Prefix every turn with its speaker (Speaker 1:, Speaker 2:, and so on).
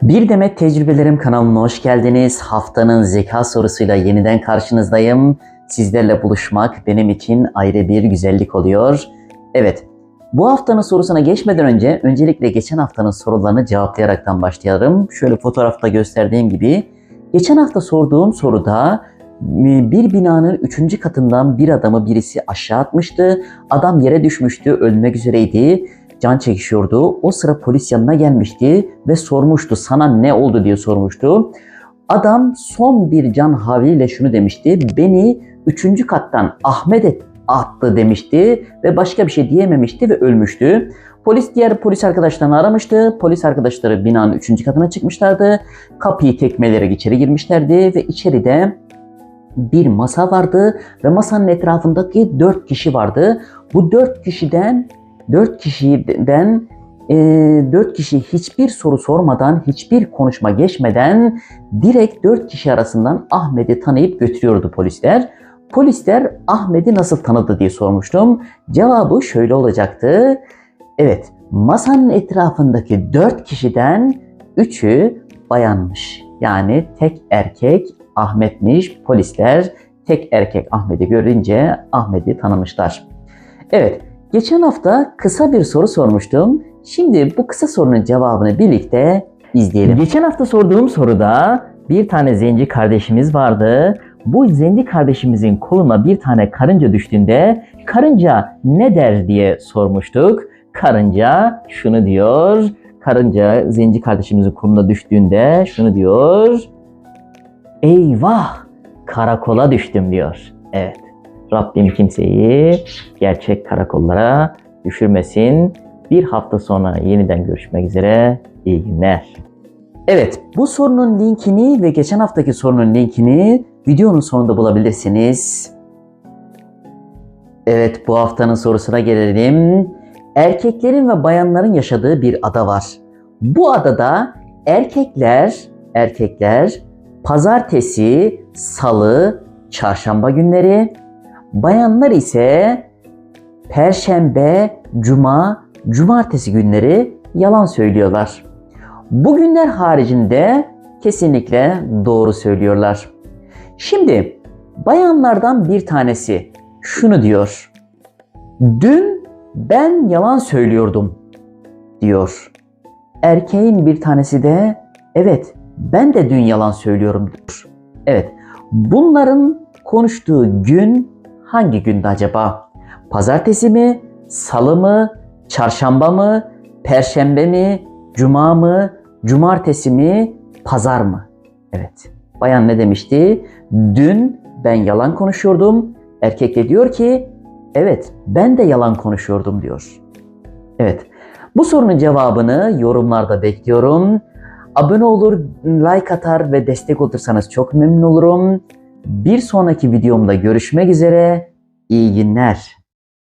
Speaker 1: Bir Demet Tecrübelerim kanalına hoş geldiniz. Haftanın zeka sorusuyla yeniden karşınızdayım. Sizlerle buluşmak benim için ayrı bir güzellik oluyor. Evet, bu haftanın sorusuna geçmeden önce öncelikle geçen haftanın sorularını cevaplayaraktan başlayalım. Şöyle fotoğrafta gösterdiğim gibi. Geçen hafta sorduğum soruda bir binanın 3. katından bir adamı birisi aşağı atmıştı. Adam yere düşmüştü, ölmek üzereydi. Can çekişiyordu. O sıra polis yanına gelmişti ve sormuştu, sana ne oldu diye sormuştu. Adam son bir can havliyle şunu demişti, beni 3. kattan Ahmet attı demişti ve başka bir şey diyememişti ve ölmüştü. Polis diğer polis arkadaşlarını aramıştı. Polis arkadaşları binanın 3. katına çıkmışlardı. Kapıyı tekmeleyerek içeri girmişlerdi ve içeride bir masa vardı ve masanın etrafındaki 4 kişi vardı. Bu 4 kişiden 4 kişi hiçbir soru sormadan, hiçbir konuşma geçmeden direkt 4 kişi arasından Ahmet'i tanıyıp götürüyordu polisler. Polisler Ahmet'i nasıl tanıdı diye sormuştum. Cevabı şöyle olacaktı. Evet, masanın etrafındaki 4 kişiden 3'ü bayanmış. Yani tek erkek Ahmet'miş. Polisler tek erkek Ahmet'i görünce Ahmet'i tanımışlar. Evet, geçen hafta kısa bir soru sormuştum. Şimdi bu kısa sorunun cevabını birlikte izleyelim. Geçen hafta sorduğum soruda bir tane zenci kardeşimiz vardı. Bu zenci kardeşimizin koluna bir tane karınca düştüğünde karınca ne der diye sormuştuk. Karınca şunu diyor. Karınca zenci kardeşimizin koluna düştüğünde şunu diyor. Eyvah, karakola düştüm diyor. Evet. Rabbim kimseyi gerçek karakollara düşürmesin. Bir hafta sonra yeniden görüşmek üzere. İyi günler. Evet, bu sorunun linkini ve geçen haftaki sorunun linkini videonun sonunda bulabilirsiniz. Evet, bu haftanın sorusuna gelelim. Erkeklerin ve bayanların yaşadığı bir ada var. Bu adada erkekler pazartesi, salı, çarşamba günleri, bayanlar ise perşembe, cuma, cumartesi günleri yalan söylüyorlar. Bu günler haricinde kesinlikle doğru söylüyorlar. Şimdi bayanlardan bir tanesi şunu diyor. Dün ben yalan söylüyordum diyor. Erkeğin bir tanesi de evet ben de dün yalan söylüyorum diyor. Evet, bunların konuştuğu gün hangi gündü acaba? Pazartesi mi, salı mı, çarşamba mı, perşembe mi, cuma mı, cumartesi mi, pazar mı? Evet, bayan ne demişti? Dün ben yalan konuşuyordum. Erkek de diyor ki evet ben de yalan konuşuyordum diyor. Evet, bu sorunun cevabını yorumlarda bekliyorum. Abone olur, like atar ve destek olursanız çok memnun olurum. Bir sonraki videomda görüşmek üzere. İyi günler.